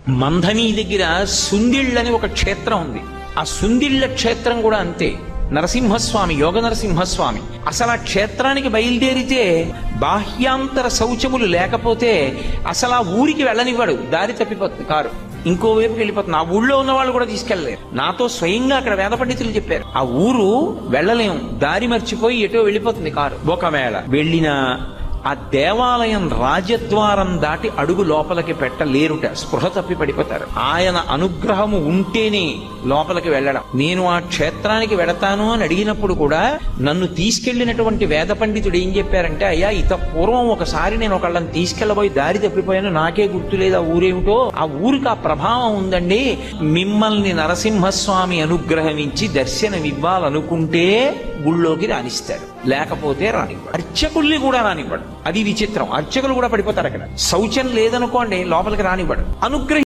మంధని దగ్గర సుందిళ్ళని ఒక క్షేత్రం ఉంది. ఆ సుందిళ్ళ క్షేత్రం కూడా అంతే. నరసింహస్వామి, యోగ నరసింహస్వామి. అసలు ఆ క్షేత్రానికి బయలుదేరితే బాహ్యాంతర శౌచములు లేకపోతే అసలు ఆ ఊరికి వెళ్ళనివ్వడు. దారి తప్పిపోతుంది కారు, ఇంకోవైపుకి వెళ్ళిపోతుంది. ఆ ఊళ్ళో ఉన్న వాళ్ళు కూడా తీసుకెళ్లలేరు. నాతో స్వయంగా అక్కడ వేద పండితులు చెప్పారు, ఆ ఊరు వెళ్ళలేం, దారి మర్చిపోయి ఎటో వెళ్ళిపోతుంది కారు. ఒకవేళ వెళ్ళినా ఆ దేవాలయం రాజద్వారం దాటి అడుగు లోపలికి పెట్టలేరుట, స్పృహ తప్పి పడిపోతారు. ఆయన అనుగ్రహము ఉంటేనే లోపలికి వెళ్ళడం. నేను ఆ క్షేత్రానికి వెడతాను అని అడిగినప్పుడు కూడా నన్ను తీసుకెళ్లినటువంటి వేద పండితుడు ఏం చెప్పారంటే, అయ్యా ఇత పూర్వం ఒకసారి నేను ఒకళ్ళని తీసుకెళ్లబోయి దారి తప్పిపోయాను, నాకే గుర్తులేదు ఆ ఊరేమిటో. ఆ ఊరికి ఆ ప్రభావం ఉందండి. మిమ్మల్ని నరసింహస్వామి అనుగ్రహమించి దర్శనమివ్వాలనుకుంటే గుళ్ళోకి రాణిస్తాడు, లేకపోతే రానివ్వడు. అర్చకుల్ని కూడా రానివ్వడు. అది విచిత్రం. అర్చకులు కూడా పడిపోతారు అక్కడ. శౌచం లేదనుకోండి లోపలికి రానివ్వడు. అనుగ్రహం